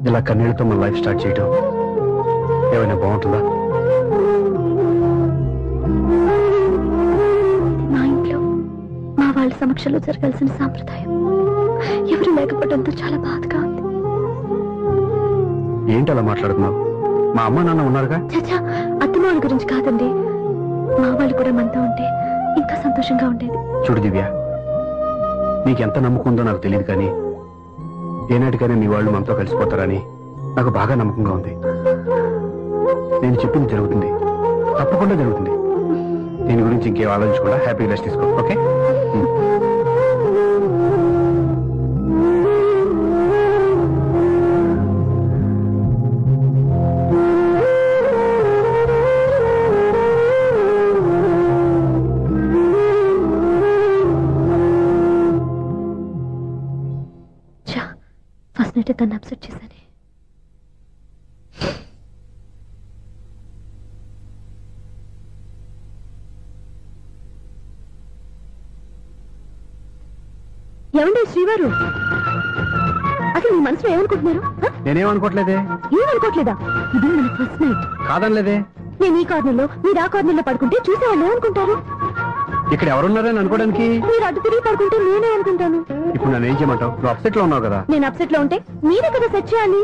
ఇలా కన్నీళ్లతో మన లైఫ్ స్టార్ట్ చేయటం ఏమైనా బాగుంటుందా? మా ఇంట్లో మా వాళ్ళ సమక్షంలో జరగాల్సిన సాంప్రదాయం ఎవరు లేకపోవడంతో చాలా బాధగా ఉంది. ఏంటి అలా మాట్లాడుతున్నావు? మా అమ్మ నాన్న ఉన్నారుగా. చచ్చా, అత్తమాల గురించి కాదండి, మా వాళ్ళు కూడా మనతో ఉంటే ఇంకా సంతోషంగా ఉండేది. చూడు దివ్య, నీకెంత నమ్మకం ఉందో నాకు తెలియదు, కానీ ఏనాటికైనా నీ వాళ్ళు మనతో కలిసిపోతారని నాకు బాగా నమ్మకంగా ఉంది. నేను చెప్పింది జరుగుతుంది, తప్పకుండా జరుగుతుంది. దీని గురించి ఇంకేం ఆలోచించకుండా హ్యాపీ రెస్ట్ తీసుకో. ఓకే? ఫస్ట్ నైట్ తను అప్సెట్ చేశాను. ఏమండి శ్రీవారు, అసలు మీ మనసులో ఏమనుకుంటున్నారు? నేనేమనుకోవట్లేదే. ఏమనుకోవట్లేదా? ఇది మన ఫస్ట్ నైట్. కాదనలేదే. నేను ఈ కార్నర్లో మీరు ఆ కార్నర్లో పడుకుంటే చూసేవాళ్ళు ఏమనుకుంటారు? ఇక్కడ ఎవరున్నారని అనుకోవడానికి. మీరు అడ్డు తిరిగి పడుకుంటే నేనే అనుకుంటాను. ఇప్పుడు నన్ను ఏం చేయమంటావు? నువ్వు అప్సెట్ లో ఉన్నావు కదా. నేను అప్సెట్ లో ఉంటే మీరే కదా సెట్ చేయాలి.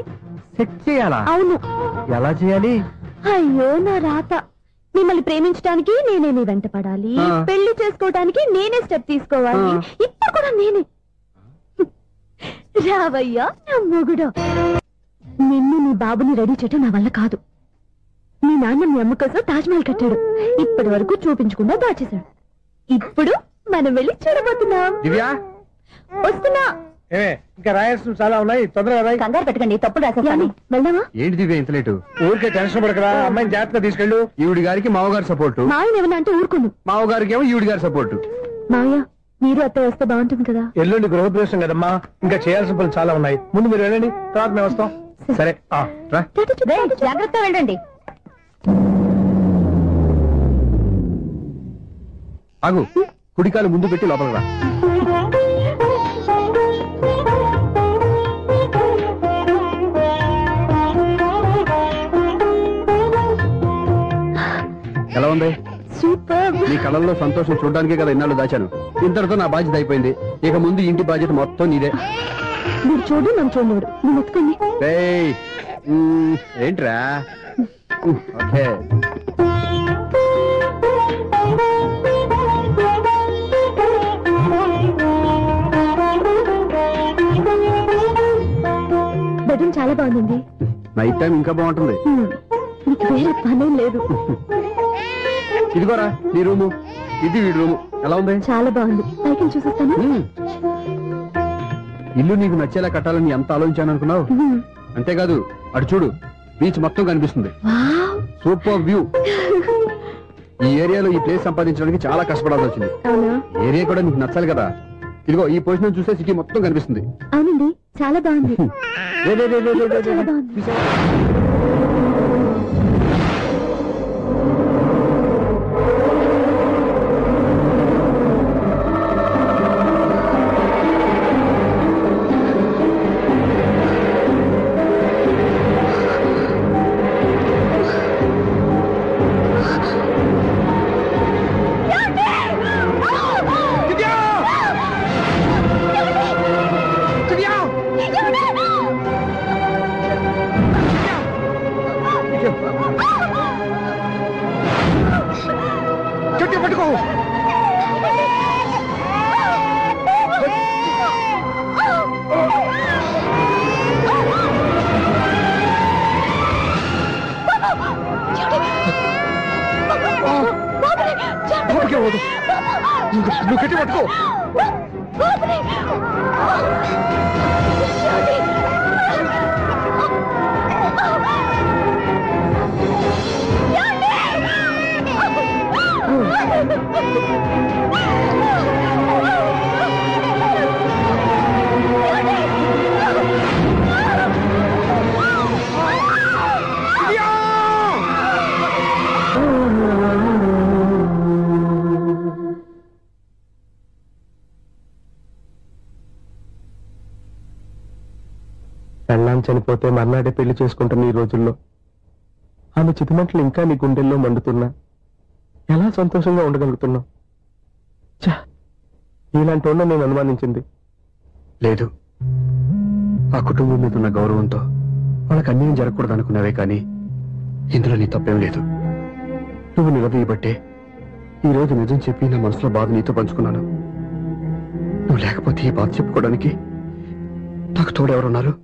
సెట్ చేయాలా? అవును. ఎలా చేయాలి? అయ్యో నా రాత. మిమ్మల్ని ప్రేమించడానికి నేనే మీ వెంట పడాలి, పెళ్లి చేసుకోవడానికి నేనే స్టెప్ తీసుకోవాలి. ఇప్పుడు కూడా నేనే. రావయ్యా నా మొగుడు. నిన్ను నీ బాబుని రెడీ చేయటం నా వల్ల కాదు. మీ నాన్న మీ అమ్మ కోసం తాజ్మహల్ కట్టాడు, ఇప్పటి వరకు చూపించకుండా దాచేశాడు. ఇప్పుడు మనం వెళ్ళి చూడబోతున్నాం. వస్తున్నా. ఇంకా రాయాల్సిన చాలా ఉన్నాయి, తొందరగా రాయి. కంగారు పెట్టకండి, తప్పుడు రాసేసాను. వెళ్దామా? ఏంటి దివ్య ఇంత లేటు? ఊరికే టెన్షన్ పడకరా, అమ్మాయిని జాగ్రత్తగా తీసుకెళ్ళు. ఈవిడి గారికి మావగారు సపోర్టు, మాయన ఏమన్నా అంటే ఊరుకోను. మావగారికి ఏమో ఈవిడి గారి సపోర్టు. మావయ్య మీరు అత్తయ్య వస్తే బాగుంటుంది కదా. ఎల్లుండి గృహప్రవేశం కదమ్మా, ఇంకా చేయాల్సిన పనులు చాలా ఉన్నాయి. ముందు మీరు వెళ్ళండి, తర్వాత మేము వస్తాం. సరే జాగ్రత్తగా వెళ్ళండి. ఆగు, కుడికాలు ముందు పెట్టి లోపల రా. ఎలా ఉంది? సూపర్. నీ కళ్ళల్లో సంతోషం చూడడానికే కదా ఇన్నాళ్ళు దాచాను. ఇంతటితో నా బాధ్యత అయిపోయింది. ఇక ముందు ఇంటి బాధ్యత మొత్తం నీదే. మీరు చూడు, నన్ను చూడలేడు. నేను ఎత్తుకోండి. ఏంట్రా? ఓకే. బెడ్రూమ్ చాలా బాగుంది. నైట్ టైం ఇంకా బాగుంటుంది. నీకు వేరే పనేం లేదు. ఇదిగోరా నీ రూము, ఇది వీడి రూము. ఎలా ఉంది? చాలా బాగుంది. పైకి చూసేస్తాను. ఇల్లు నీకు నచ్చేలా కట్టాలని ఎంత ఆలోచించాను అనుకున్నావు? అంతేకాదు, అటు చూడు, బీచ్ మొత్తం కనిపిస్తుంది. Super view. ఈ ఏరియాలో ఈ ప్లేస్ సంపాదించడానికి చాలా కష్టపడాల్సి వచ్చింది. ఏరియా కూడా నీకు నచ్చాలి కదా. ఇదిగో ఈ పొజిషన్ చూస్తే సిటీ మొత్తం కనిపిస్తుంది. అవునండి, చాలా బాగుంది. నువ్వు కట్టి పట్టుకో. పెళ్ళాం చనిపోతే మర్నాడే పెళ్లి చేసుకుంటున్న ఈ రోజుల్లో ఆమె చితిమంటలు ఇంకా నీ గుండెల్లో మండుతున్నా ఎలా సంతోషంగా ఉండగలుగుతున్నావు? ఇలాంటి ఉన్న నేను అనుమానించింది లేదు. ఆ కుటుంబం మీద ఉన్న గౌరవంతో వాళ్ళకి అన్యాయం జరగకూడదు అనుకున్నావే కానీ ఇందులో నీ తప్పేం లేదు. నువ్వు నిలదీయబట్టే ఈ రోజు నిజం చెప్పి నా మనసులో బాధ నీతో పంచుకున్నాను. నువ్వు లేకపోతే ఈ బాధ చెప్పుకోవడానికి నాకు తోడెవరున్నారు?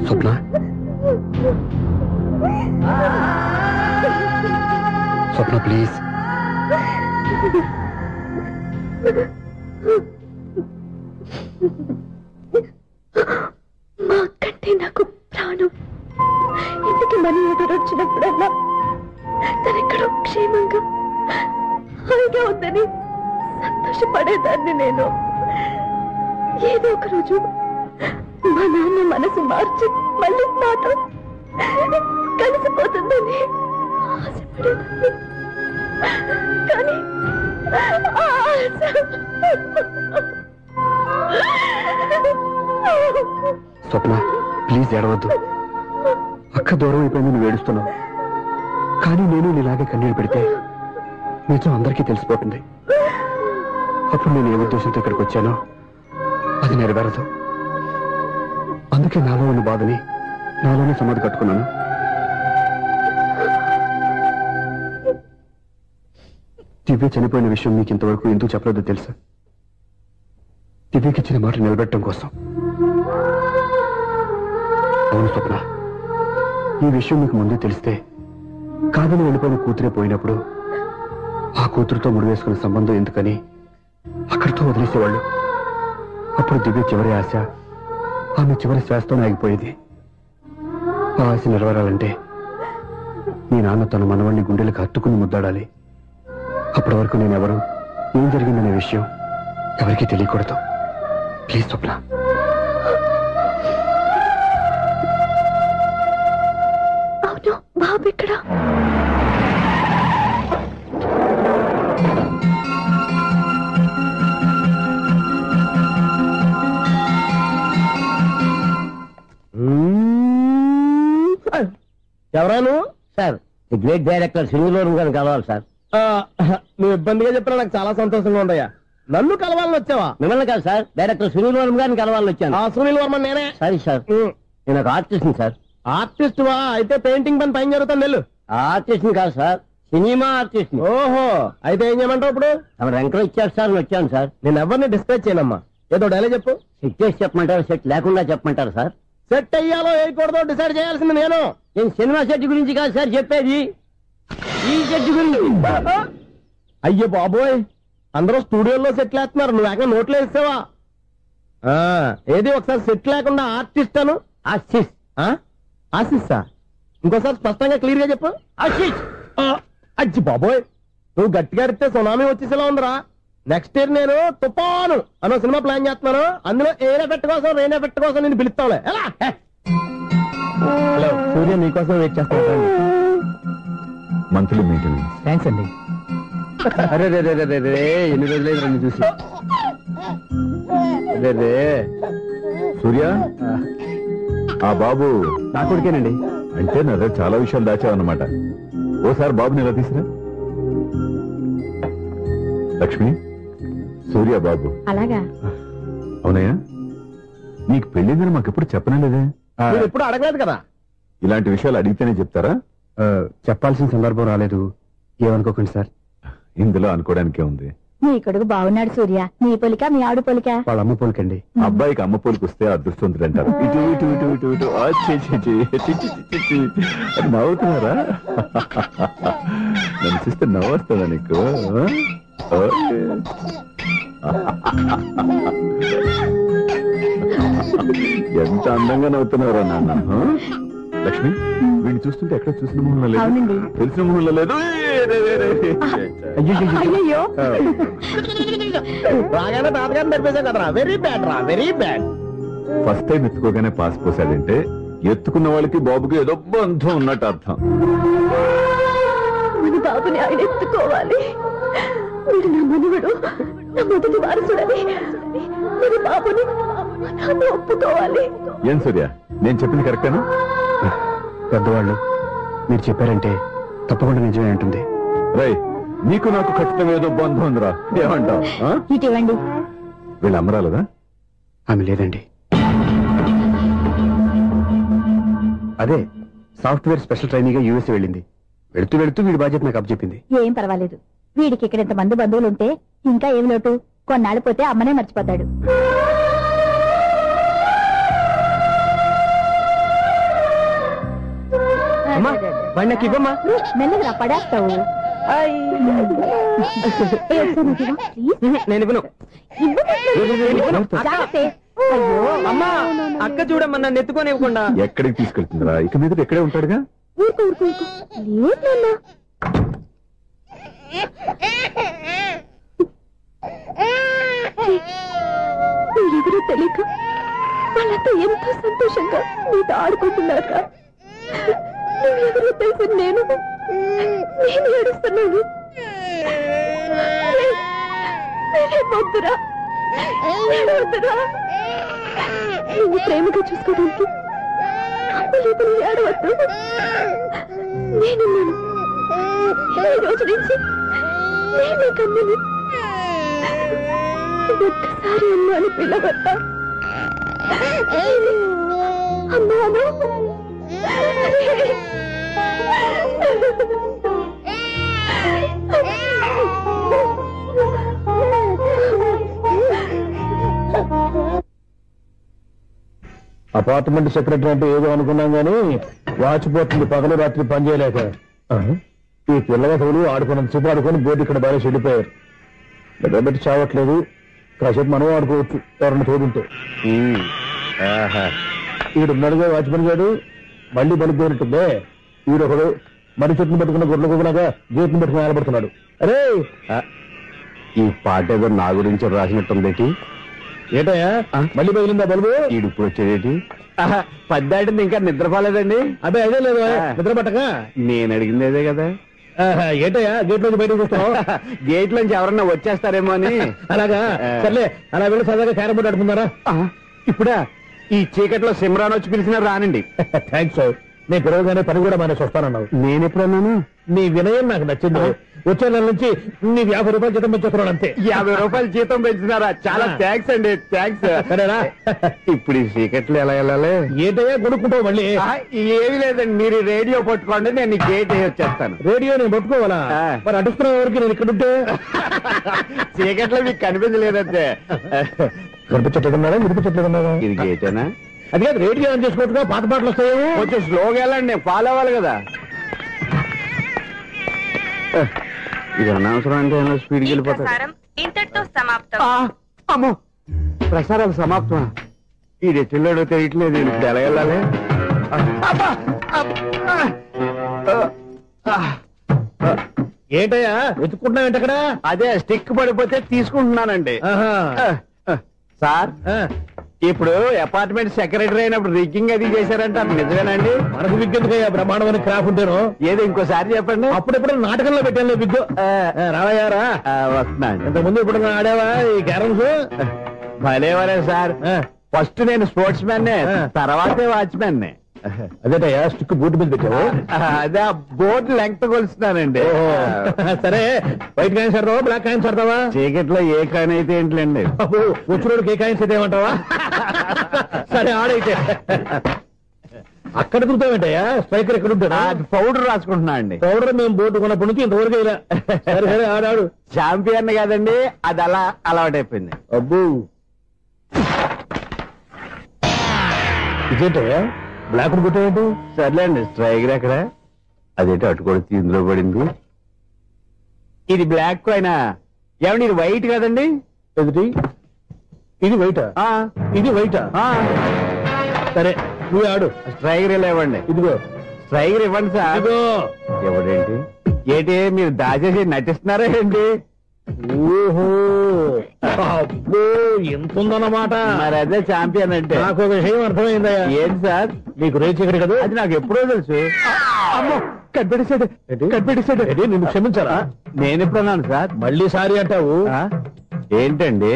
స్వప్న, స్వప్న ప్లీజ్. మా అక్కంటే నాకు ప్రాణం. ఇంటికి మనీ ఆర్డర్ వచ్చినప్పుడల్లా తనెక్కడో క్షేమంగా హాయిగా ఉందని సంతోషపడేదాన్ని నేను. ఏదో ఒక రోజు మా నాన్న మనసు మార్చి మళ్ళీ నాతో కలిసిపోతుందని ఆశపడేదాన్ని. కానీ స్వప్న ప్లీజ్ ఏడవద్దు. అక్క దూరం అయిపోయింది, నువ్వు ఏడుస్తున్నావు. కానీ నేను నీలాగే కన్నీళ్ళు పెడితే నిజం అందరికీ తెలిసిపోతుంది. అప్పుడు నేను ఏ ఉద్దేశంతో ఇక్కడికి వచ్చానో అది నెరవేరదు. అందుకే నాలో ఉన్న బాధని నాలోనే సమాధి కట్టుకున్నాను. దివ్య చనిపోయిన విషయం మీకు ఇంతవరకు ఎందుకు చెప్పలేదో తెలుసా? దివ్యకి ఇచ్చిన మాట నిలబెట్టడం కోసం. అవును స్వప్న, ఈ విషయం మీకు ముందే తెలిస్తే కాదని వెళ్ళిపోయిన కూతురే పోయినప్పుడు ఆ కూతురుతో ముడివేసుకున్న సంబంధం ఎందుకని అక్కడితో వదిలేసేవాళ్ళు. అప్పుడు దివ్య చివరి ఆశ ఆమె చివరి శ్వాసతోనే ఆగిపోయేది. ఆ ఆశ నెరవేరాలంటే మీ నాన్న తన మనవాణ్ణి గుండెలకు హత్తుకుని ముద్దాడాలి. అప్పటి వరకు నేనెవరు, ఏం జరిగిందనే విషయం ఎవరికీ తెలియకూడదు. ప్లీజ్ స్వప్న. అవును, బాబు ఇక్కడ. ఎవరాను? Sir, the great director Srinivasam గారిని కలవాలి సార్. నువ్వు ఇబ్బందిగా చెప్పినా నాకు చాలా సంతోషంగా ఉందయ్యా. నన్ను కలవాలని వచ్చావా? మిమ్మల్ని కాదు సార్, డైరెక్టర్ శ్రీనివాసం గారిని కలవాలని వచ్చాను. సునీల్ వర్మ నేనే. సారీ సార్, నేను ఒక ఆర్టిస్ట్ సార్. ఆర్టిస్ట్ వా? అయితే పెయింటింగ్ పని పైన జరుగుతుంది వెళ్ళు. ఆర్టిస్ట్ కాదు సార్, సినిమా ఆర్టిస్ట్. ఓహో, అయితే ఏం చేయమంటావు ఇప్పుడు? తమ ఎంకరేజ్ ఇచ్చారు సార్, వచ్చాను సార్. నేను ఎవరిని డిస్కస్ చేయనమ్మా. ఏదో డైలాగ్ చెప్పు. సెట్ చేసి చెప్పమంటారు, సెట్ లేకుండా చెప్పమంటారు సార్? సెట్ అయ్యాలో వేయకూడదో డిసైడ్ చేయాల్సింది నేను. సినిమా సెట్ గురించి కాదు సార్ చెప్పేది, ఈ సెట్ గురించి. అయ్యో బాబోయ్, అందరూ స్టూడియోలో సెట్ లేస్తున్నారు, నువ్వు ఏకంగా నోట్లో వేస్తావా? ఏది ఒకసారి సెట్ లేకుండా ఆర్టిస్ట్ అను. ఆశిష్. ఆశిస్సా? ఇంకోసారి స్పష్టంగా క్లియర్ గా చెప్పు. ఆశిష్. అజ్జి బాబోయ్, నువ్వు గట్టిగా అడితే సునామీ వచ్చేసేలా ఉందిరా. నెక్స్ట్ ఇయర్ నేను తుఫాను అనో సినిమా ప్లాన్ చేస్తున్నాను. అందులో ఎయిర్ ఎఫెక్ట్ కోసం, రెయిన్ ఎఫెక్ట్ కోసం నేను పిలుస్తావులే. ఎలా? హలో సూర్య, నీకోసం వెయిట్ చేస్తాను. Monthly meeting. థ్యాంక్స్ అండి. అరే రే రే రే రే, ఎన్ని రోజులైంది నన్ను చూసి. రే సూర్య, ఆ బాబు నా కొడుకేనండి. అంటే నా దగ్గర చాలా విషయాలు దాచావన్నమాట. ఓసారి బాబుని ఇలా తీసురా. లక్ష్మి, సూర్య బాబు. అలాగా? అవునయ్యా, నీకు పెళ్ళిందని మాకెప్పుడు చెప్పనలేదే? మీరు ఎప్పుడు అడగలేదు కదా. ఇలాంటి విషయాలు అడిగితేనే చెప్తారా? చెప్పాల్సిన సందర్భం రాలేదు, ఏమనుకోకండి సార్. ఇందులో అనుకోవడానికే ఉంది. నీ కొడుకు బాగున్నాడు సూర్య. నీ పోలిక, మీ ఆవిడ పోలిక. వాళ్ళ అమ్మ పోలికండి. అబ్బాయికి అమ్మ పోలికి వస్తే అదృష్టవంతుడు అంటారు. ఇటు ఇటు ఇటు ఇటు ఇటు అది నవ్వుతున్నారా? నన్ను చూస్తే నవ్వొస్తుందా నీకు? ఎంత అందంగా నవ్వుతున్నారా నాన్న. లక్ష్మి, వీడిని చూస్తుంటే ఎక్కడ చూసిన మొహంలో లేదు, తెలిసిన మొహంలో లేదు. అయ్యో బాగానే తాతగారిని నడిపేశాం కదరా. వెరీ బ్యాడ్ రా, వెరీ బ్యాడ్. ఫస్ట్ టైం ఎత్తుకోగానే పాస్ పోసాడంటే ఎత్తుకున్న వాళ్ళకి బాబుకి ఏదో బంధం ఉన్నట్టు అర్థం. మన బాబుని ఆయన ఎత్తుకోవాలి. వీడు నా మనవడు, నా మొదటి వారసుడని మన బాబుని నాన్న ఒప్పుకోవాలి. ఏం సూర్య, నేను చెప్పింది కరెక్టేనా? పెద్దవాళ్ళు మీరు చెప్పారంటే తప్పకుండా నిజమే ఉంటుంది. రై, నీకు నాకు ఖచ్చితంగా ఏదో బంధం ఉందిరా, ఏమంటావు? ఇటీవండి. వీళ్ళు అమ్మరాలదా? ఆమె లేదండి. అదే సాఫ్ట్వేర్ స్పెషల్ ట్రైనింగ్ గా యూఎస్ వెళ్ళింది. వెళుతూ వెళుతూ వీడి బాధ్యత నాకు అప్పచెప్పింది. ఏం పర్వాలేదు. వీడికి ఇక్కడ ఇంతమంది బంధువులు ఉంటే ఇంకా ఏం లోటు. కొన్నాళ్ళు పోతే అమ్మనే మర్చిపోతాడు. మెల్లగా పడేస్తావు. నేను ఇవ్వను. అమ్మా, అక్క చూడమ్మా, నన్ను ఎత్తుకొని ఇవ్వకుండా. ఎక్కడికి తీసుకెళ్తుందిరా? ఇక మీద ఇక్కడే ఉంటాడుగా. ఎవరో తెలియక వాళ్ళంతా ఎంతో సంతోషంగా నీతో ఆడుకుంటున్నారా? నువ్వెవరో తెలిసి నేను ఏడుస్తున్నాను. వద్దురా, వద్దురా. నువ్వు ప్రేమగా చూసుకోవడానికి అమ్మలేదు, ఏడవద్దు. నేనున్నాను. ఈ రోజు నుంచి నేనే కమ్మని. ఒక్కసారి అమ్మాని పిల్లవద్దా? అమ్మాను. అపార్ట్మెంట్ సెక్రటరీ అంటే ఏదో అనుకున్నాం గానీ వాచిపోతుంది పగలు రాత్రి పని చేయలేక. ఈ పిల్లగతులు ఆడుకున్నంతసేపు ఆడుకొని బోర్డు ఇక్కడ బాగా చెడిపోయారు. నిద్రబెట్టి చావట్లేదు. కాసేపు మనం ఆడుకోవచ్చు ఎవరన్నా తోడుంటే. ఈడున్నాడుగా వాచ్మెన్ గారు, మళ్ళీ బలికి పోయినట్టుందే. ఈడొకడు మరి చెట్టును పట్టుకున్న గొడ్ల కుగులాగా గేట్ని పట్టుకుని ఆడబడుతున్నాడు. అరే, ఈ పాట ఏదో నా గురించి రాసినట్టుంది. ఏటయ్యా మళ్ళీ బదిలిందా బలుబు? ఈడు ఇప్పుడు వచ్చేదేటి? పద్దాటింది ఇంకా నిద్రపోలేదండి. అదే అదే లేదు నిద్ర పట్టక. నేను అడిగింది అదే కదా. ఏటయ్యా గేట్ నుంచి బయటకు చూస్తావు? గేట్ నుంచి ఎవరన్నా వచ్చేస్తారేమో అని. అలాగా, సర్లే అలా వెళ్ళి సరదాగా క్యారం బోర్డు ఆడుకున్నారా? ఇప్పుడా? ఈ చీకట్లో సిమ్రాన్ వచ్చి పిలిచినా రానండి. థ్యాంక్స్. నేను పిలవగానే పని కూడా మానేసి వస్తానన్నావు. నేను ఎప్పుడన్నాను? నీ వినయం నాకు నచ్చింది. వచ్చే నెల నుంచి నీ 50 రూపాయలు జీతం పెంచుతున్నాడు అంతే. 50 రూపాయలు జీతం పెంచుతున్నారా? చాలా థ్యాంక్స్ అండి, థ్యాంక్స్. సరేనా? ఇప్పుడు ఈ చీకట్లు ఎలా వెళ్ళాలి? ఏంటయ్యా కొనుక్కుంటావు మళ్ళీ? ఏమి లేదండి, మీరు రేడియో పట్టుకోండి, నేను గేట్ వచ్చేస్తాను. రేడియో నేను పట్టుకోవాలా? మరి అడుస్తున్న వరకు నేను ఇక్కడ ఉంటే చీకట్లో మీకు కనిపించలేదంటే. కనిపించట్లేదన్నారా? వినిపించట్లేదన్నారా? ఇది గేటేనా? అది కాదు, రేడియో ఆన్ చేసుకోవచ్చుగా, పాత పాటలు వస్తాయేమో. కొంచెం స్లోగా వెళ్ళండి, నేను ఫాలో అవ్వాలి కదా. ఇది అనవసరం అంటే స్పీడ్కి వెళ్ళిపోతారు. ఇంతటితో సమాప్తం. అమ్మో, ప్రసారాలు సమాప్తం. ఈ రెట్టిల్లోడో తెలియట్లేదు, ఇప్పుడు ఎలా వెళ్ళాలి? ఏంటయ్యా వెతుక్కుంటున్నావు ఏంటక్కడ? అదే స్టిక్ పడిపోతే తీసుకుంటున్నానండి. సార్, ఇప్పుడు అపార్ట్మెంట్ సెక్రటరీ అయినప్పుడు రిగ్గింగ్ అది చేశారంటే అది నిజమేనండి? మనకు విగ్గెందుకయ్యా, బ్రహ్మాండమైన క్రాఫ్ ఉంటాను. ఏదో ఇంకోసారి చెప్పండి. అప్పుడెప్పుడు నాటకంలో పెట్టాను బిగ్గు. రావయ్యారా? వస్తున్నాను. ఇంతకుముందు ఇప్పుడు ఆడావా ఈ క్యారమ్స్? భలేవరే సార్. ఫస్ట్ నేను స్పోర్ట్స్ మ్యాన్, తర్వాతే వాచ్మెన్. అదేటయ్యా స్టిక్ బోర్డు మీద పెట్టావు? అదే బోర్డు లెంగ్త్ కొలుస్తున్నానండి. సరే, వైట్ కాయిన్స్ ఆడతావా, బ్లాక్ కాయిన్స్ ఆడతావా? చీకట్లో ఏ కాయిన్ అయితే ఏంటండి? వచ్చినోడికి ఏ కాయిన్స్ అయితే ఏమంటావా? సరే ఆడైతే. అక్కడ దిగుతావేంటయ్యా? స్ట్రైకర్ ఎక్కడ ఉంటాడా? పౌడర్ రాసుకుంటున్నా అండి. పౌడర్ మేము బోర్డు కొన్నప్పటి నుంచి ఇంతవరకు ఇలా. సరే సరే ఆడాడు. ఛాంపియన్ కాదండి, అది అలా అలవాటైపోయింది. అబ్బు, ఇదేంటయ్యా బ్లాక్ కొట్టేంటి? సర్లేండి, స్ట్రైకర్ ఎక్కడ? అదేంటి అటుకొడితే ఇందులో పడింది. ఇది బ్లాక్ కాయిన్. ఏమండి ఇది వైట్ కదండి? ఎదుటి ఇది వైటా? ఇది వైటా? సరే నువ్వు ఆడు. స్ట్రైకర్ ఇలా ఇవ్వండి. ఇదిగో స్ట్రైకర్ ఇవ్వండి సార్. ఇదిగో. ఎవడేంటి ఏంటి మీరు దాచేసి నటిస్తున్నారా ఏంటి? ఓహో, ఎంత ఉందన్నమాట. మరి అదే ఛాంపియన్ అంటే. నాకు ఒక విషయం అర్థమైందయ్యా. ఏంటి సార్? నీకు రేచి ఇక్కడ కదా? అది నాకు ఎప్పుడో తెలుసు. అమ్మో కనిపెట్టేశాడు కనిపెట్టేశాడు. నిన్ను క్షమించారా? నేను ఎప్పుడన్నాను సార్? మళ్ళీ సారీ అంటావు? ఏంటండి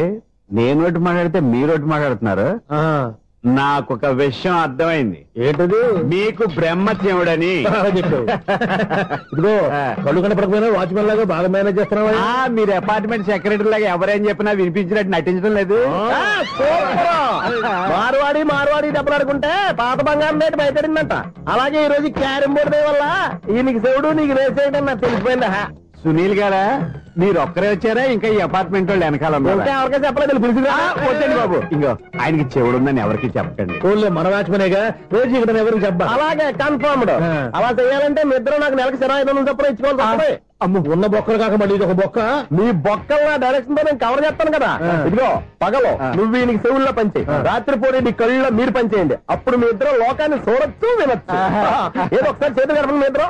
నేను ఒకటి మాట్లాడితే మీరు ఒకటి మాట్లాడుతున్నారు? నాకు ఒక విషయం అర్థమైంది. ఏంటది? మీకు బ్రహ్మత్యముడని. ఇదిగో కళ్ళు కనపడకపోయినా వాచ్మెన్ లాగా బాగా మేనేజ్ చేస్తున్నావా? మీరు అపార్ట్మెంట్ సెక్రటరీ లాగా ఎవరేం చెప్పినా వినిపించినట్టు నటించడం లేదు. మార్వాడి దెబ్బలాడుకుంటే పాత బంగారం రేటు బయటడిందంట. అలాగే ఈ రోజు క్యారం బోర్డు వల్ల ఈయనకి శివుడు నీకు రేసేయడం నాకు తెలిసిపోయిందా? సునీల్ గారా మీరు ఒక్కరే వచ్చారా? ఇంకా ఈ అపార్ట్మెంట్ వాళ్ళు వెనకాల ఎవరికీ చెప్పలేదు. పిలిచిగా వచ్చండి బాబు. ఇంకో ఆయనకి చెవుడుందని ఎవరికి చెప్పకండి. ఓన్లీ మన వాచ్మనేగా రోజు ఇక్కడ ఎవరికి చెప్పా. అలాగే కన్ఫర్మ్డ్. అలా చేయాలంటే మీ ఇద్దరు నాకు నెలకు 2500 చొప్పున ఇచ్చుకోవాలి. అమ్మ ఉన్న బొక్కలు కాక మళ్ళీ ఒక బొక్క. మీ బొక్కలు నా డైరెక్షన్ తో నేను కవర్ చేస్తాను కదా. ఇదిగో పగలో నువ్వు ఈయనకి చెవుల్లో పంచే, రాత్రిపూట నీ కళ్ళలో మీరు పనిచేయండి. అప్పుడు మీ ఇద్దరు లోకాన్ని చూడొచ్చు వినొచ్చు. ఏదో ఒకసారి చేతులు కలపండి మీ ఇద్దరు.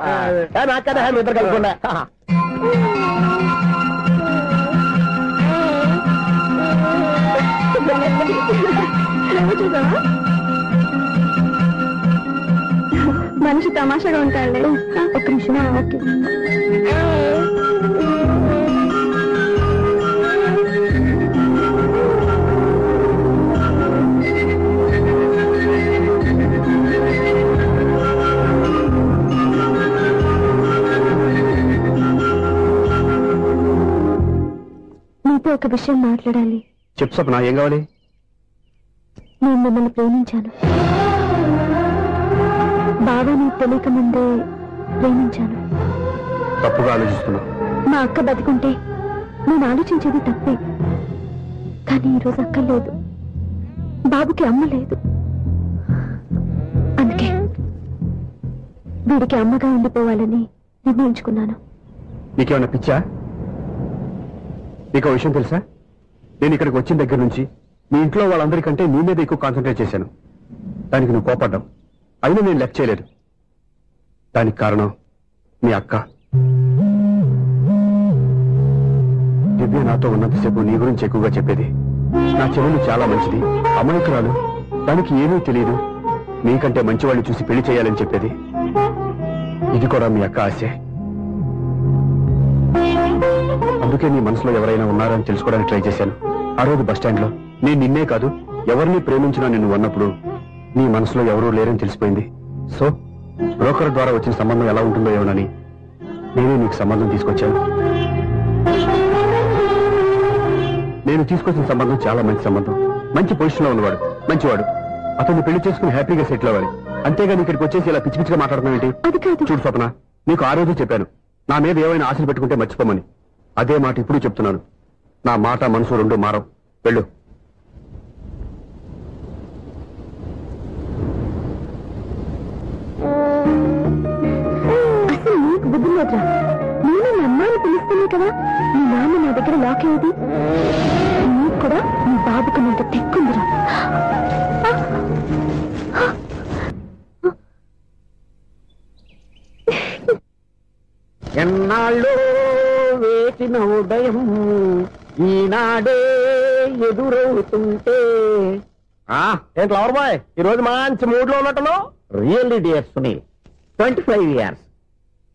నాకదా మీ ఇద్దరు కలపకుండా. మనిషి తమాషాగా ఉంటాడు. ఒక నిమిషం. ఓకే మీతో ఒక విషయం మాట్లాడాలి. చెప్పు సప్న, ఏం కావాలి? నేను మిమ్మల్ని ప్రేమించాను. బాగా నీకు తెలియక ముందే ప్రేమించాను. తప్పుగా ఆలోచిస్తున్నా. మా అక్క బతికుంటే నేను ఆలోచించేది తప్పే. కానీ ఈరోజు అక్క లేదు, బాబుకి అమ్మ లేదు. అందుకే వీడికి అమ్మగా ఉండిపోవాలని నిర్ణయించుకున్నాను. నీకేమన్నా పిచ్చా? నీకు విషయం తెలుసా? నేను ఇక్కడికి వచ్చిన దగ్గర నుంచి మీ ఇంట్లో వాళ్ళందరికంటే నీ మీద ఎక్కువ కాన్సన్ట్రేట్ చేశాను. దానికి నువ్వు కోపడ్డావు. అయినా నేను లెక్క చేయలేదు. దానికి కారణం మీ అక్క. దివ్య నాతో ఉన్నంతసేపు నీ గురించి ఎక్కువగా చెప్పేది. నా చెల్లెలు చాలా మంచిది, అమాయకురాలు, దానికి ఏమీ తెలియదు, నీకంటే మంచివాళ్ళు చూసి పెళ్లి చేయాలని చెప్పేది. ఇది కూడా మీ అక్క ఆశే. అందుకే నీ మనసులో ఎవరైనా ఉన్నారని తెలుసుకోవడానికి ట్రై చేశాను. ఆ రోజు బస్టాండ్ లో నేను నిన్నే కాదు ఎవరిని ప్రేమించినా నిన్ను అన్నప్పుడు నీ మనసులో ఎవరూ లేరని తెలిసిపోయింది. సో బ్రోకర్ ద్వారా వచ్చిన సంబంధం ఎలా ఉంటుందో ఏమోనని నేనే నీకు సంబంధం తీసుకొచ్చాను. నేను తీసుకొచ్చిన సంబంధం చాలా మంచి సంబంధం. మంచి పొజిషన్ లో ఉన్నవాడు, మంచివాడు. అతన్ని పెళ్లి చేసుకుని హ్యాపీగా సెటిల్ అవ్వాలి. అంతేగాని ఇక్కడికి వచ్చేసి ఇలా పిచ్చి పిచ్చిగా మాట్లాడుతున్నావు ఏంటి? చూడు స్వప్న, నీకు ఆ రోజు చెప్పాను నా మీద ఏమైనా ఆశలు పెట్టుకుంటే మర్చిపోమని. అదే మాట ఇప్పుడు చెప్తున్నాను. నా మాట మనసు రెండు మారవు. వెళ్ళు. అసలు నీకు బుద్ధి లేదురా. నేను మీ అమ్మాయిని పిలుస్తున్నాయి కదా, మీ నాన్న నా దగ్గర లాక్ అయ్యేది. నీకు కూడా మీ బాబుకు నీకు తెక్కుందిరా. ఎన్నాళ్ళు వేసిన ఉదయం ఈనాడే ఎదురవుతుంటే. ఏంటి లవర్ బాయ్, ఈ రోజు మంచి మూడ్ లో ఉన్నట్టున్నావు? రియల్లీ డియర్ సునీల్, 25 years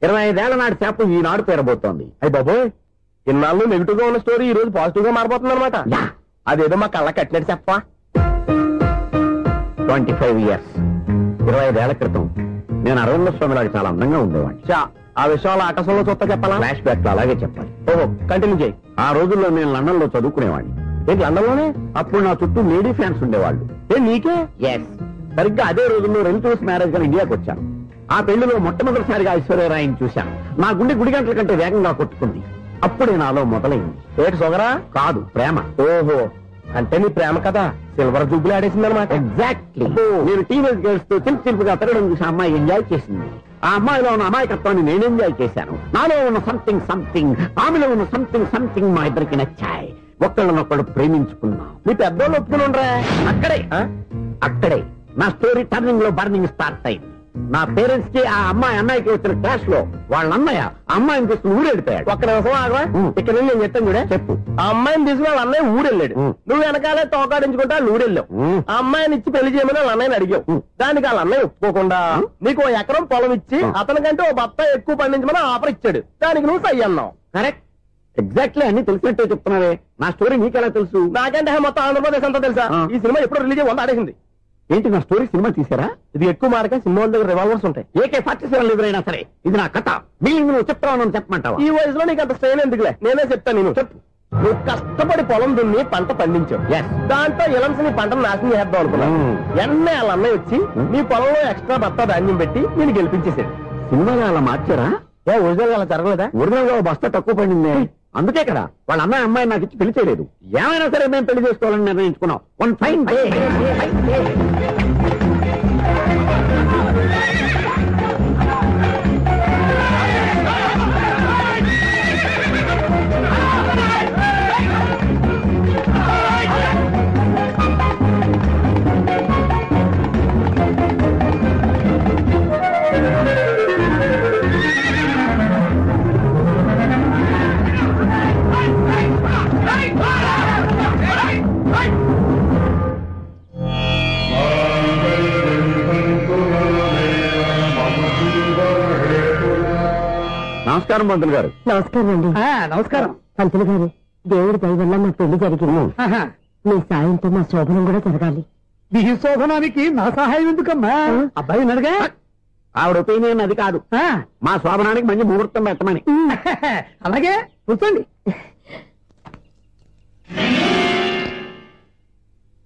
25 ఏళ్ల నాటి చేప ఈనాడు పేరబోతోంది. అయ్యి బాబోయ్, ఇన్నాళ్ళు నెగిటివ్ గా ఉన్న స్టోరీ ఈ రోజు పాజిటివ్ గా మారిపోతుంది అనమాట. అదేదో మా కళ్ళ కట్టినట్టు చెప్పా. 25 years 25 ఏళ్ల క్రితం నేను అరవింద స్వామి లాగా చాలా అందంగా ఉండేవాడిని. ఆ విషయాలు ఆకాశంలో చూస్తా చెప్పాలా? ఫ్లాష్ బ్యాక్ లో అలాగే చెప్పాలి. ఓహో, కంటిన్యూ చేయి. ఆ రోజుల్లో నేను లండన్ లో చదువుకునేవాడిని. ఏంటి లండన్ లోనే? అప్పుడు నా చుట్టూ లేడీ ఫ్యాన్స్ ఉండేవాళ్ళు. నీకే? ఎస్, సరిగ్గా అదే రోజుల్లో రిలేటివ్స్ మ్యారేజ్ గా ఇండియాకి వచ్చాను. ఆ పెళ్లిలో మొట్టమొదటిసారిగా ఐశ్వర్యరాయని చూశాను. నా గుండె గుడి గంటల కంటే వేగంగా కొట్టుకుంది. అప్పుడే నాలో మొదలైంది. ఏటి సొగరా? కాదు, ప్రేమ. ఓహో, అంటే నీ ప్రేమ కదా సిల్వర్ జూబ్లీ ఆడేసింది అనమాట. ఎగ్జాక్ట్లీ. నేను టీనేజ్ గర్ల్స్ తో చిలిపి చిలిపిగా తిరగడం చూసి అమ్మాయి ఎంజాయ్ చేసింది. ఆ అమ్మాయిలో ఉన్న అమాయకత్వాన్ని నేను ఎంజాయ్ చేశాను. నాలో ఉన్న సంథింగ్ ఆమెలో ఉన్న సంథింగ్ మా ఇద్దరికి నచ్చాయి. ఒక్కళ్ళనొక్కడు ప్రేమించుకున్నాం. మీ పెద్దోళ్ళు ఒప్పుకుని ఉండరా? అక్కడే నా స్టోరీ టర్నింగ్ లో బర్నింగ్ స్టార్ట్ అయింది. నా పేరెంట్స్ కి ఆ అమ్మాయి అన్నయ్యకి వచ్చిన క్లాష్ లో వాళ్ళ అన్నయ్య అమ్మాయిని తీసుకుని ఊరెళ్ళిపోయాడు. ఒక్క నిమిషం ఆగవా, ఇక్కడ నేను చెప్తాను కూడా. చెప్పు. ఆ అమ్మాయిని తీసుకుని వాళ్ళ అన్నయ్య ఊరెళ్ళాడు. నువ్వు వెనకాలే తోకాడించుకుంటా ఊరెళ్ళావు. ఆ అమ్మాయిని ఇచ్చి పెళ్లి చేయమని వాళ్ళ అన్నయ్యని అడిగావు. దానికి వాళ్ళ అన్నయ్య ఒప్పుకోకుండా నీకు 1 ఎకరం పొలం ఇచ్చి అతనికంటే 1 బత్త ఎక్కువ పండించమని ఆఫర్ ఇచ్చాడు. దానికి నువ్వు సై అన్నావు. కరెక్ట్, ఎగ్జాక్ట్లీ అన్ని తెలిసినట్టే చెప్తున్నావే. నా స్టోరీ నీకెలా తెలుసు? నాకంటే మొత్తం ఆంధ్రప్రదేశ్ అంతా తెలుసా. ఈ సినిమా ఎప్పుడు రిలీజ్ 100 ఆడేసింది. ఏంటి నా స్టోరీ సినిమా తీసారా? ఇది ఎక్కువ మార్క సినిమా వాళ్ళ దగ్గర రివాల్వర్స్ ఉంటాయి. AK-47 ఎదురైనా సరే ఇది నా కథ. బిల్లింగ్ నువ్వు చెప్తావు చెప్పమంటావా? ఈ వయసులో నీకు అంత స్ట్రెయిన్ ఎందుకులే, నేనే చెప్తాను. నేను చెప్పు. నువ్వు కష్టపడి పొలం దున్ని పంట పండించావు. దాంతో ఇలంస్ నీ పంటను నాశనం చేద్దాం అనుకున్నావు. ఎన్నే వాళ్ళ అన్నయ్య వచ్చి నీ పొలంలో ఎక్స్ట్రా బత్తా ధాన్యం పెట్టి నేను గెలిపించేసాడు. సినిమాలో అలా మార్చారా? ఒరిజినల్ అలా జరగలేదా? ఒరిజినల్ గా బస్తా తక్కువ పడింది. అందుకే కదా వాళ్ళ అమ్మాయి అమ్మాయి నాకు ఇచ్చి పెళ్లి చేయలేదు. ఏమైనా సరే మేము పెళ్లి చేసుకోవాలని నిర్ణయించుకున్నాం. One fine day. నమస్కారం పంతులు గారు. నమస్కారం అండి. నమస్కారం పంతులు గారు, దేవుడి దయ వల్ల మా పెళ్లి జరిగింది. మీ సాయంతో మా శోభనం కూడా జరగాలి. ఈ శోభనానికి నా సహాయం ఎందుకమ్మా? అబ్బాయి అడగా. ఆవిడ ఒపీనియన్ అది కాదు. మా శోభనానికి మంచి ముహూర్తం పెట్టమని. అలాగే కూర్చోండి.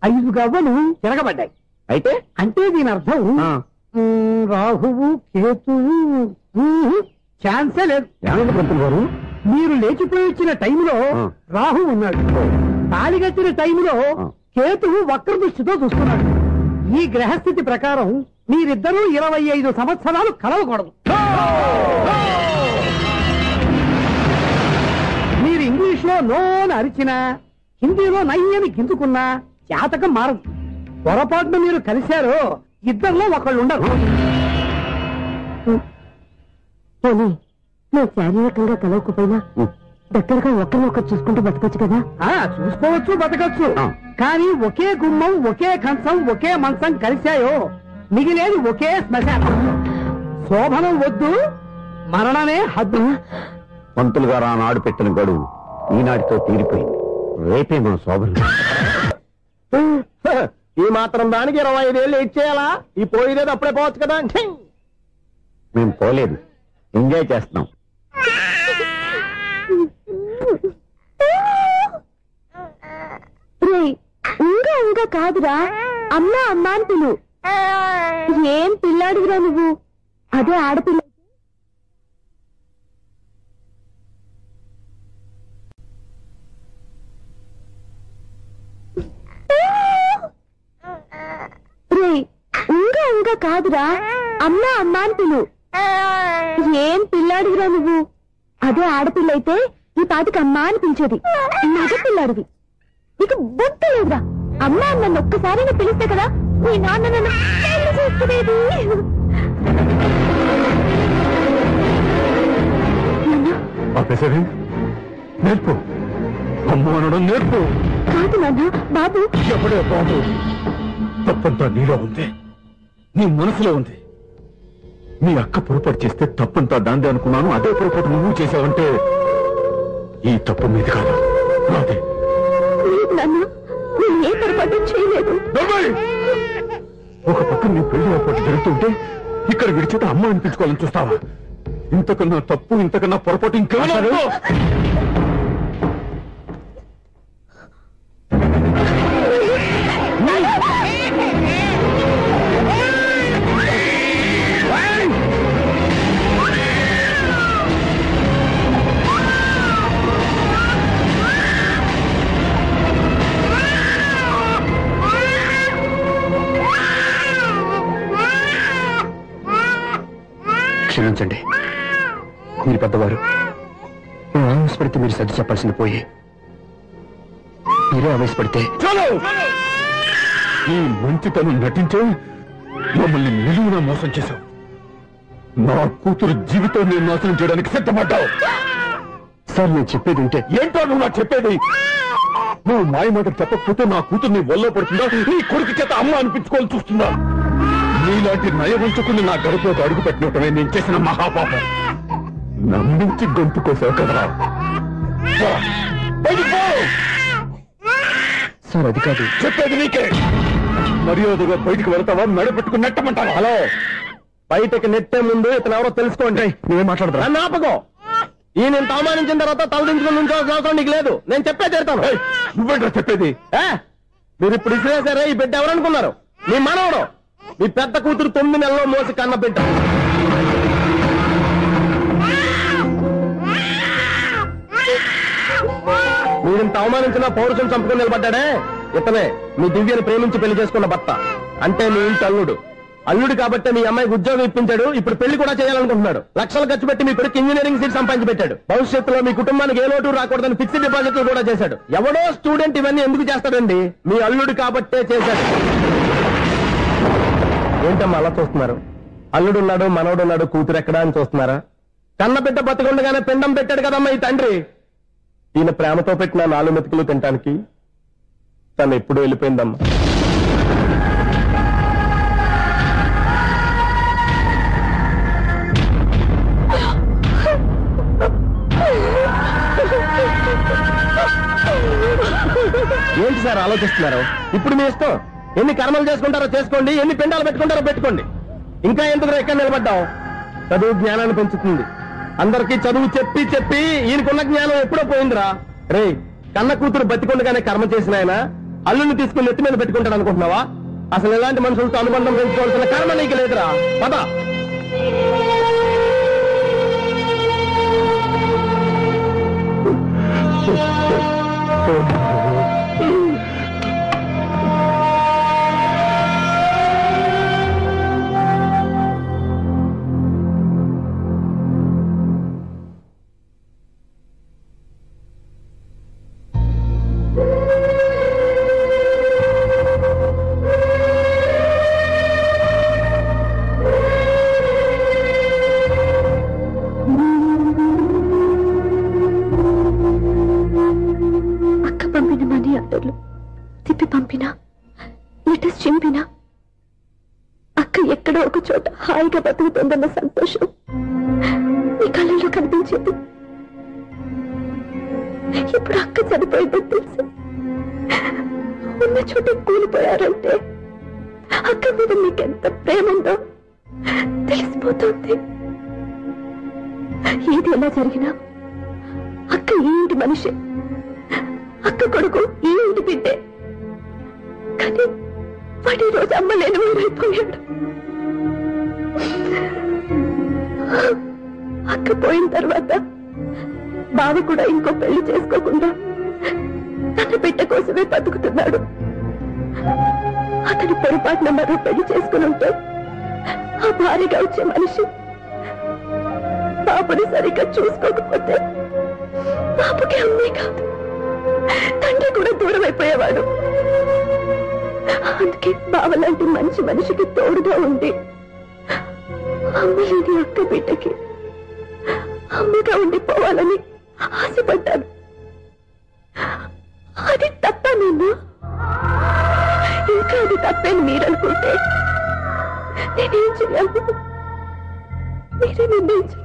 5 గవ్వలు తిరగబడ్డాయి. అయితే అంటే దీని అర్థం రాహువు కేతువు ఛాన్సే లేదు. ఏమైంది పంతులు గారు? మీరు లేచిపోయి వచ్చిన టైంలో రాహు ఉన్నాడు. తాళిగట్టిన టైంలో కేతువు వక్ర దృష్టితో చూస్తున్నాడు. ఈ గ్రహస్థితి ప్రకారం మీరిద్దరూ 25 సంవత్సరాలు కలవకూడదు. మీరు ఇంగ్లీష్ లో నోని అరిచినా, హిందీలో నయ్యని గింజుకున్నా జాతకం మారదు. పొరపాటున మీరు కలిశారో ఇద్దరిలో ఒకళ్ళు ఉండరు. మేము శారీరకంగా కలవకపోయినా దగ్గరగా ఒకరినొకరు చూసుకుంటూ బతకొచ్చు కదా. చూసుకోవచ్చు, బతకచ్చు. కానీ ఒకే గుమ్మం, ఒకే కంచం, ఒకే మంచం కలిశాయో మిగిలేది ఒకే శ్మశానం. శోభనం వద్దు, మరణమే హద్దు. పంతులు గారు ఆనాడు పెట్టిన గడువు ఈనాటితో తీరిపోయింది. రేపే మన శోభనం. ఈ మాత్రం దానికి 25 ఏళ్ళు ఇచ్చేయాలా? ఈ పోయేదేది అప్పుడే పోవచ్చు కదా. మేము పోలేదు, ఎంజాయ్ చేస్తున్నాం. ఇంకా ఇంకా కాదురా, అమ్మా అమ్మా అని పిలు. ఏం పిల్లాడివిరా నువ్వు? అదే ఆడపిల్ల. ఇంకా ఇంకా కాదురా, అమ్మా అమ్మా అని పిలు. ఏం పిల్లాడివిరా నువ్వు? అదే ఆడపిల్ల అయితే ఈ పాటికి అమ్మా అని పిలిచేది. మగ పిల్లాడివి, నీకు బుద్ధి లేదురా. అమ్మా నన్ను ఒక్కసారి పిలిస్తే కదా మీ నాన్న నన్ను పెళ్లి చేసుకునేది. నేర్పు, అమ్మ అనడం నేర్పు. కాదు నాన్న, బాబు. ఎప్పుడే బాబు, తప్పంతా నీలో ఉంది, నీ మనసులో ఉంది. మీ అక్క పొరపాటు చేస్తే తప్పంతా దాందే అనుకున్నాను. అదే పొరపాటు నువ్వు చేసావంటే ఈ తప్పు మీద కాదు, నాదే. ఏ పొరపాటు చేయలేదు. ఒక పక్కన నీ పెళ్లి ఏర్పాటు జరుగుతుంటే ఇక్కడ విడిచేత అమ్మ అనిపించుకోవాలని చూస్తావా? ఇంతకన్నా తప్పు, ఇంతకన్నా పొరపాటు ఇంకేమన్నా? క్షమించండి, మీరు పెద్దవారు. నేను ఆవేశపడితే మీరు సర్ది చెప్పాల్సింది పోయి మీరే ఆవేశపడితే. ఈ మంచితనం నటించే మమ్మల్ని నిలువునా మోసం చేశావు. నా కూతురు జీవితం నేను నాశనం చేయడానికి సిద్ధపడ్డావు. సార్ నేను చెప్పేది ఉంటే ఏంటో నువ్వు నాకు చెప్పేది? నువ్వు మాయ మాట చెప్పకపోతే నా కూతురు నీ ఒళ్ళో పడుతుందా, నీ కొడుకు చేత అమ్మ అనిపించుకోవాలని చూస్తుందా? నీలాంటి నయవంచుకుని నా గడపలోకి అడుగు పెట్టినటమే నేను చేసిన మహాపాపం. నమ్మించి గొంతు కోసావు కదరా. సార్ అది కాదు చెప్పేది నీకే. మర్యాదగా బయటికి వెళ్తావా, మెడపెట్టుకుని నెట్టమంటావా? హలో, బయటకి నెట్టే ముందు ఇతను ఎవరో తెలుసుకోండి. నువ్వేం మాట్లాడతా? నన్ను ఆపకో. ఈ నేను అవమానించిన తర్వాత తలదించుకుని నుంచోవాల్సిన అవసరం నీకు లేదు. నేను చెప్పే తీరుతాను. నువ్వేంటో చెప్పేది? మీరు ఇప్పుడు ఇసిరేసారే, ఈ బిడ్డ ఎవరనుకున్నారు? మీ మనవడు, మీ పెద్ద కూతురు 9 నెలల్లో మోసి కన్న బిడ్డ. మీరింత అవమానించిన పౌరుషం చంపుకుని నిలబడ్డాడే ఇతనే మీ దివ్యని ప్రేమించి పెళ్లి చేసుకున్న భర్త. అంటే మీ ఇంటి అల్లుడు. అల్లుడు కాబట్టే మీ అమ్మాయికి ఉద్యోగం ఇప్పించాడు. ఇప్పుడు పెళ్లి కూడా చేయాలనుకుంటున్నాడు. లక్షలు ఖర్చు పెట్టి మీ కొడుకు ఇంజనీరింగ్ సీట్ సంపాదించి పెట్టాడు. భవిష్యత్తులో మీ కుటుంబానికి ఏ లోటు రాకూడదని ఫిక్స్డ్ డిపాజిట్లు కూడా చేశాడు. ఎవడో స్టూడెంట్ ఇవన్నీ ఎందుకు చేస్తాడండి? మీ అల్లుడు కాబట్టే చేశాడు. ఏంటమ్మా అలా చూస్తున్నారు? అల్లుడున్నాడు, మనవడున్నాడు, కూతురు ఎక్కడా అని చూస్తున్నారా? కన్న బిడ్డ బతికుండగానే పిండం పెట్టాడు కదమ్మా ఈ తండ్రి. ఈయన ప్రేమతో పెట్టిన 4 మెతుకులు తినటానికి తను ఎప్పుడు వెళ్ళిపోయిందమ్మా. ఏంటి సార్ ఆలోచిస్తున్నారు? ఇప్పుడు మీ ఇష్టం. ఎన్ని కర్మలు చేసుకుంటారో చేసుకోండి, ఎన్ని పిండాలు పెట్టుకుంటారో పెట్టుకోండి. ఇంకా ఎందుకు ఎక్కడ నిలబడ్డావు? చదువు జ్ఞానాన్ని పెంచుతుంది. అందరికీ చదువు చెప్పి చెప్పి ఈయనకున్న జ్ఞానం ఎప్పుడో పోయిందిరా. రే, కన్న కూతురు బతికొండగానే కర్మ చేసిన ఆయన అల్లుని తీసుకుని నెత్తి మీద పెట్టుకుంటాడు అనుకుంటున్నావా? అసలు ఎలాంటి మనుషులతో అనుబంధం పెంచుకోవాల్సిన కర్మ నీకు లేదురా. పద. తిప్పి పంపినా, లెటర్స్ చింపినా అక్క ఎక్కడో ఒక చోట హాయిగా బతుకుతుందన్న సంతోషం నీ కళ్ళలో కనిపించేది. ఇప్పుడు అక్క చనిపోయిందని తెలిసి ఉన్న చోట కూలిపోయారంటే అక్క మీద నీకెంత ప్రేమ ఉందో తెలిసిపోతుంది. ఏది ఎలా జరిగినా అక్క ఈ ఇంటి మనిషి, అక్క కొడుకు ఈ ఇంటి బిడ్డే. కానీ వాడి రోజు అమ్మ లేని ఊరైపోయాడు. అక్క పోయిన తర్వాత బావ కూడా ఇంకో పెళ్లి చేసుకోకుండా తన బిడ్డ కోసమే బతుకుతున్నాడు. అతను పొరపాటున మరో పెళ్లి చేసుకుని ఉంటే ఆ భారీగా వచ్చే మనిషి బాబుని సరిగ్గా చూసుకోకపోతే బాబుకి అమ్మే కాదు తండ్రి కూడా దూరం అయిపోయేవాడు. అందుకే బావలాంటి మంచి మనిషికి తోడుగా ఉంది అమ్మ లేని అక్క బిడ్డకి అమ్మగా ఉండిపోవాలని ఆశపడ్డాను. అది తప్ప నేను ఇంకా అది తప్పని మీరనుకుంటే నేనేం చేయాలి? మీరే నిర్ణయించండి.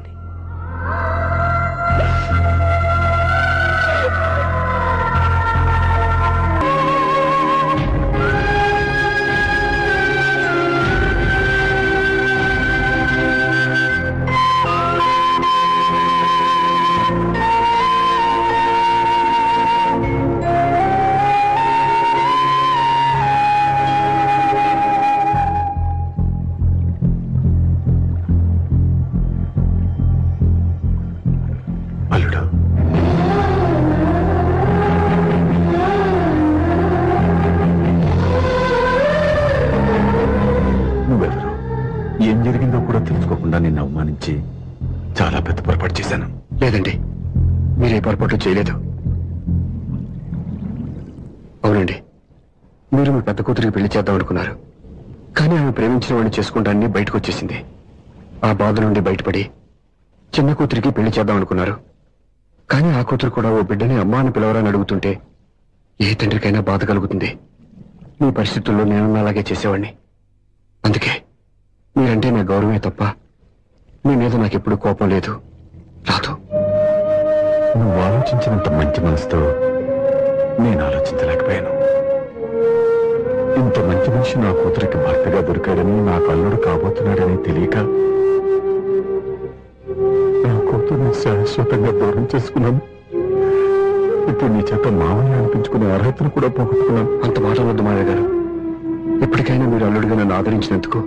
ఏం జరిగిందో కూడా తెలుసుకోకుండా నిన్ను అవమానించి చాలా పెద్ద పొరపాటు చేశాను. లేదండి, మీరే పొరపాటు చేయలేదు. అవునండి, మీరు మీ పెద్ద కూతురికి పెళ్లి చేద్దాం అనుకున్నారు. కానీ ఆమె ప్రేమించిన వాడిని చేసుకుంటానని బయటకు వచ్చేసింది. ఆ బాధ నుండి బయటపడి చిన్న కూతురికి పెళ్లి చేద్దాం అనుకున్నారు. కానీ ఆ కూతురు కూడా ఓ బిడ్డని అమ్మా అని పిలవరని అడుగుతుంటే ఏ తండ్రికైనా బాధ కలుగుతుంది. మీ పరిస్థితుల్లో నేను అలాగే చేసేవాడిని. అందుకే మీరంటే నా గౌరవమే తప్ప మీ మీద నాకెప్పుడు కోపం లేదు, రాదు. నువ్వు ఆలోచించినంత మంచి మనసుతో నేను ఆలోచించలేకపోయాను. ఇంత మంచి మనిషి నా కూతురికి భర్తగా దొరికాడని, నాకు అల్లుడు కాబోతున్నాడని తెలియక నా కూతుర్ని శాశ్వతంగా దూరం చేసుకున్నాను. ఇప్పుడు నీ చేత మామయ్య అనిపించుకునే అర్హతను కూడా పోగొట్టుకున్నాను. అంత మాటలు వద్దు మామయ్య గారు. ఎప్పటికైనా మీరు అల్లుడిగా నన్ను ఆదరించినందుకు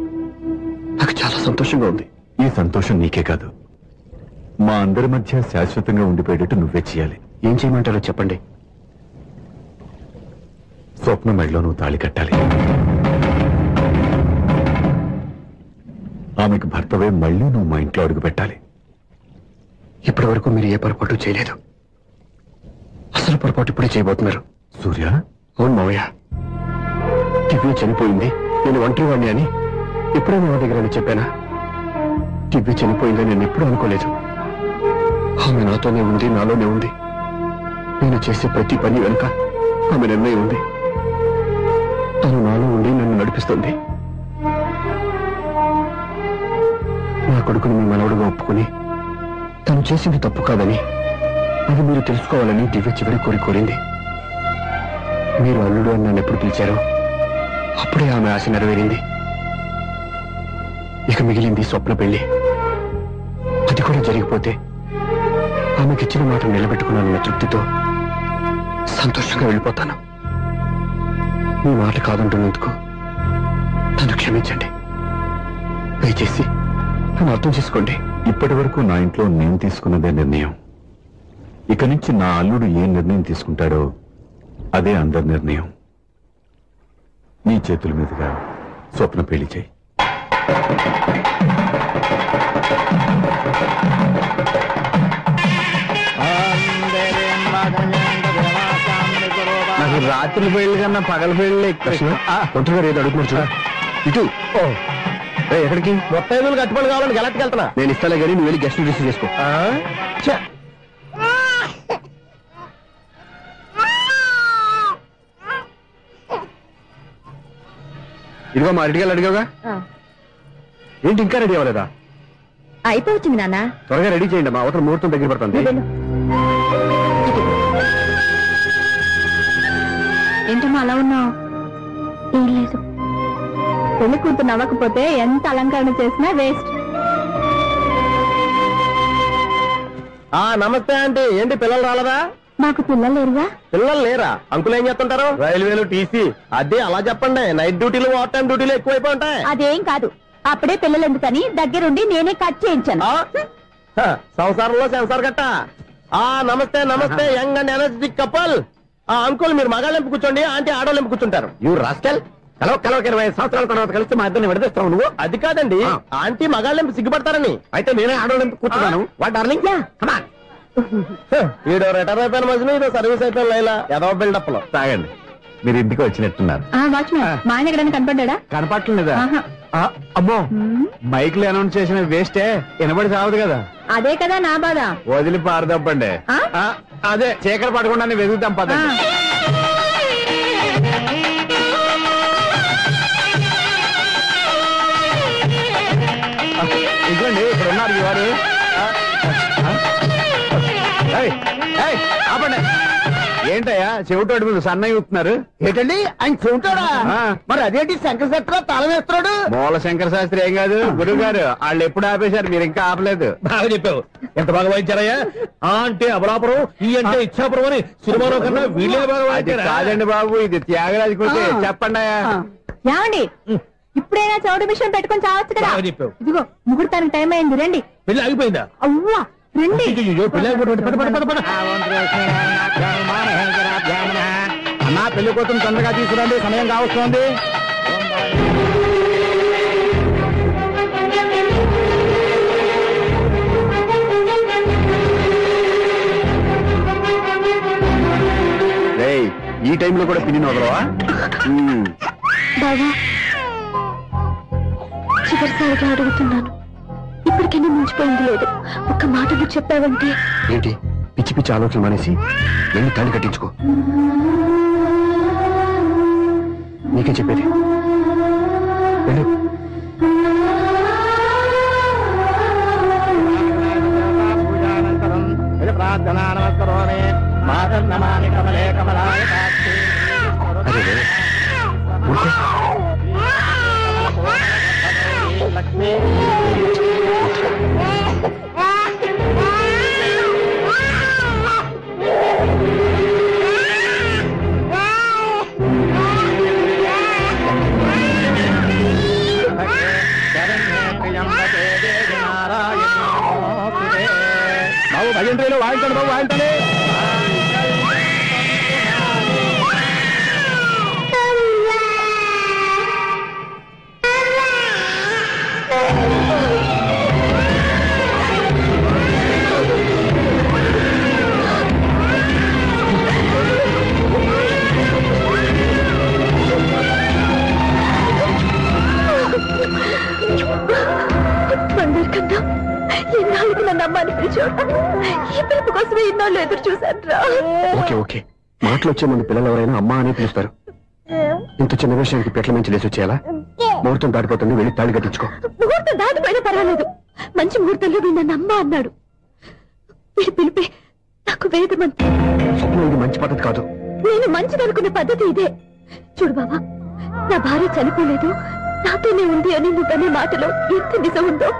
నాకు చాలా సంతోషంగా ఉంది. ఈ సంతోషం నీకే కాదు, మా అందరి మధ్య శాశ్వతంగా ఉండిపోయేటట్టు నువ్వే చేయాలి. ఏం చేయమంటారో చెప్పండి. స్వప్న మెడలో నువ్వు తాళి కట్టాలి. ఆమెకు భర్తవే మళ్ళీ నువ్వు మా ఇంట్లో అడుగు పెట్టాలి. ఇప్పటి వరకు మీరు ఏ పొరపాటు చేయలేదు. అసలు పొరపాటు ఇప్పుడే చేయబోతున్నారు. సూర్య, అవును మావయ్య. దివ్య చనిపోయింది, నేను ఒంటరి వాడిని అని ఎప్పుడూ మా దగ్గర చెప్పానా? దివ్య చనిపోయిందని నేను ఎప్పుడూ అనుకోలేదు. ఆమె నాతోనే ఉంది, నాలోనే ఉంది. నేను చేసే ప్రతి పని వెనుక ఆమె నిర్ణయం ఉంది. తను నాలో ఉండి నన్ను నడిపిస్తుంది. నా కొడుకుని మీ మనవడుగా ఒప్పుకుని తను చేసింది తప్పు కాదని, అది మీరు తెలుసుకోవాలని దివ్య చివరి కోరింది. మీరు అల్లుడు అని నన్ను ఎప్పుడు పిలిచారో అప్పుడే ఆమె ఆశ నెరవేరింది. ఇక మిగిలింది స్వప్న పెళ్లి. అది కూడా జరిగిపోతే ఆమెకిచ్చిన మాట నిలబెట్టుకున్నానన్న తృప్తితో సంతోషంగా వెళ్ళిపోతాను. మీ మాట కాదంటున్నందుకు నన్ను క్షమించండి. దయచేసి నన్ను అర్థం చేసుకోండి. ఇప్పటి వరకు నా ఇంట్లో నేను తీసుకున్నదే నిర్ణయం. ఇక నుంచి నా అల్లుడు ఏ నిర్ణయం తీసుకుంటాడో అదే అందరి నిర్ణయం. నీ చేతుల మీదుగా స్వప్న పెళ్లి చేయి. నాకు రాత్రి పెళ్లి కన్నా పగల పెళ్లి ఒంటరిగా ఏదో అడుగుతున్నారు చూడ. ఇటు ఎక్కడికి? మొత్తం ఐదులు కట్టుబడి కావాలని గెలట్కి వెళ్తున్నా. నేను ఇస్తాలే కానీ నువ్వు వెళ్ళి గెస్ట్ రిసీవ్ చేసుకో. ఇదిగో మా అడిగాలి అడిగావుగా, ఏంటి ఇంకా రెడీ అవ్వలేదా? అయిపోవచ్చింది నాన్న. త్వరగా రెడీ చేయండి, మా అవతల ముహూర్తం దగ్గర పడుతుంది. ఏంటమ్మా అలా ఉన్నావు? ఏం లేదు. పెళ్లి కూతురు నవ్వకపోతే ఎంత అలంకరణ చేసినా వేస్ట్. నమస్తే ఆంటీ. ఏంటి పిల్లలు రాలేదా? మాకు పిల్లలు లేరుగా. పిల్లలు లేరా? అంకులు ఏం చేస్తుంటారు? రైల్వేలు, టీసీ. అదే అలా చెప్పండి. నైట్ డ్యూటీలు, ఓవర్ టైం డ్యూటీలు ఎక్కువైపోయి ఉంటాయి. అదేం కాదు, అప్పుడే పిల్లలు ఎందుకని దగ్గరుండి నేనే కట్ చేయించాను. సంసారంలో సెన్సార్ గట్ట. నమస్తే నమస్తే, young and energetic couple. Uncle మీరు మగాళ్ళెంపు కూర్చోండి, ఆంటీ ఆడోళ్ళెంపు కూర్చుంటారు. యూ రాస్కెల్, కలవ 20 సంవత్సరాల తర్వాత కలిసి మా ఇద్దరిని విడదీస్తావు నువ్వు. అది కాదండి, ఆంటీ మగాళ్ళెంపు సిగ్గుపడతారని. అయితే నేనే ఆడోళ్ళెంపు కూర్చున్నాను. What darling, come on. ఈడో రిటైర్ అయిపోయిన మధ్యన ఇదో సర్వీస్ అయిపోయిన లైలా ఏదో బిల్డప్ లో. తాగండి, మీరు ఇంటికి వచ్చినట్టున్నారు. వాచ్మెన్ మా ఆయన ఎక్కడైనా కనపడ్డా? కనపట్లేదా? అమ్మో, మైక్ లో అనౌన్స్ చేసిన వేస్టే, వినబడి సావదు కదా. అదే కదా నా బాధ. వదిలి పారదప్పండి. అదే చీకటి పడకుండా వెతుకుతాం పదండి. ఇదిగోండి ఇక్కడ ఉన్నారు వారు. ఆపండి. ఏంటయ్యా చెవిటోడి మీద సన్నయ్య అవుతున్నారు? ఏంటండి ఆయన చెబుతాడా? మరి అదేంటి శంకర శెట్టిలో తాళం వేస్తున్నాడు? మూల శంకర శాస్త్రి ఏం కాదు, గురువు గారు. వాళ్ళు ఎప్పుడు ఆపేశారు, మీరు ఇంకా ఆపలేదు. బాగా చెప్పావు. ఎంత బాగా వాయించారయ్యా. అంటే అమలాపురం, ఈ అంటే ఇచ్చాపురం అని సినిమాలో కన్నా వీళ్ళే బాగా వాయించారు. కాదండి బాబు, ఇది త్యాగరాజు కృతి. చెప్పండి అయ్యా. ఏమండి, ఇప్పుడైనా చౌడు మిషన్ పెట్టుకొని చావచ్చు కదా. చెప్పావు. ఇదిగో ముహూర్తానికి టైం అయింది, రండి. పెళ్లి ఆగిపోయిందా? అవ్వా రండి. అన్నా పెళ్లి కోసం తొందరగా తీసుకురండి, సమయం కావస్తోంది. ఈ టైంలో కూడా పిన్ని వదలవా? బాబా చివరిసారిగా అడుగుతున్నాను, ఎప్పటికైనా మించిపోయింది లేదు. ఒక్క మాట నువ్వు చెప్పావంటే. ఏంటి పిచ్చి పిచ్చి ఆలోచన మానేసి వెళ్ళి తాళి కట్టించుకో. నీకే చెప్పేది. వెళ్ళు. అరే బాబు భజంత్రీలో వాయించండి బాబు, వాయించండి. బంగారు కన్నా ఎన్నాళ్ళకి నన్ను అమ్మాని పిలిచాడు. ఈ పిలుపు కోసమే ఇన్నాళ్ళు ఎదురు చూశాను. ఓకే ఓకే, మాటలు వచ్చే ముందు పిల్లలు ఎవరైనా అమ్మా అని పిలుస్తారు. ఇంత చిన్న విషయానికి పెట్ల మంచి లేసి వచ్చేయాలా? ముహూర్తం దాటిపోతుంది, వెళ్ళి తాళి కట్టించుకో. ముహూర్తం దాటిపోయినా పర్వాలేదు, మంచి ముహూర్తంలో వీడు నన్ను అమ్మ అన్నాడు. వీడి పిలిపే నాకు వేదమంతి. స్వప్నం, ఇది మంచి పద్ధతి కాదు. నేను మంచిదనుకున్న పద్ధతి ఇదే. చూడు బాబా, నా భార్య చనిపోలేదు, నాతోనే ఉంది అని నువ్వనే మాటలో ఎంత నిజం ఉందో,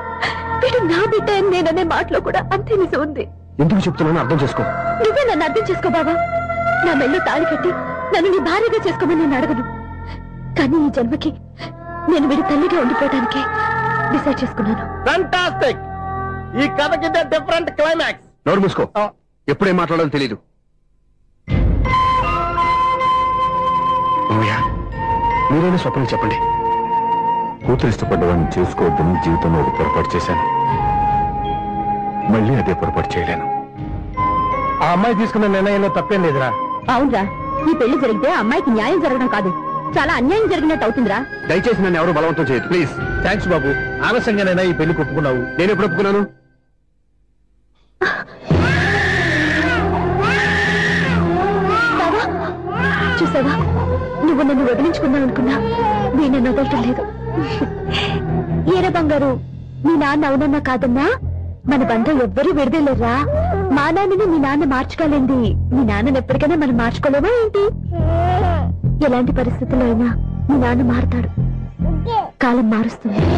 వీడు నా బిడ్డ అని నేననే మాటలో కూడా అంతే నిజం ఉంది. ఎందుకు చెప్తున్నానో అర్థం చేసుకో. నువ్వే నన్ను అర్థం చేసుకో బాబా. నా మెళ్ళో తాళి కట్టి నన్ను నీ భార్యగా చేసుకోమని నేను అడగను. కానీ ఈ జన్మకి నేను వీడి తల్లిగా ఉండిపోవడానికి డిసైడ్ చేసుకున్నాను. ఫెంటాస్టిక్! ఈ కథకి డిఫరెంట్ క్లైమాక్స్. నోరు మూసుకో, ఎప్పుడేం మాట్లాడాలో తెలీదు. మీరైనా స్వప్నం చెప్పండి. కూతురు ఇష్టపడ్డవాడిని చేసుకోవద్దని జీవితంలో ఒక పొరపాటు చేశాను. మళ్ళీ అదే పొరపాటు చేయలేను. ఆ అమ్మాయి తీసుకున్న నిర్ణయంలో తప్పేం లేదురా. అవునరా, ఈ పెళ్లి జరిగితే అమ్మాయికి న్యాయం జరగడం కాదు, చాలా అన్యాయం జరిగినట్టు అవుతుందిరా. దయచేసి నన్ను ఎవరు బలవంతం చేయదు ప్లీజ్. థ్యాంక్స్ బాబు, ఆలస్యంగానైనా ఈ పెళ్లి ఒప్పుకున్నావు. నేను ఎప్పుడు ఒప్పుకున్నాను? చూసావా, నువ్వు నన్ను వదిలించుకున్నావు అనుకున్నా, నేను నన్ను వదలటం లేదు. ఏరా బంగారు, మీ నాన్న అవునన్నా కాదన్నా మన బంధం ఎవ్వరూ విడదలేరా. మా నాన్నని మీ నాన్న మార్చుకోలేంది, మీ నాన్నని ఎప్పటికైనా మనం మార్చుకోలేమా ఏంటి? ఎలాంటి పరిస్థితుల్లో అయినా మీ నాన్న మారుతాడు, కాలం మారుస్తుంది.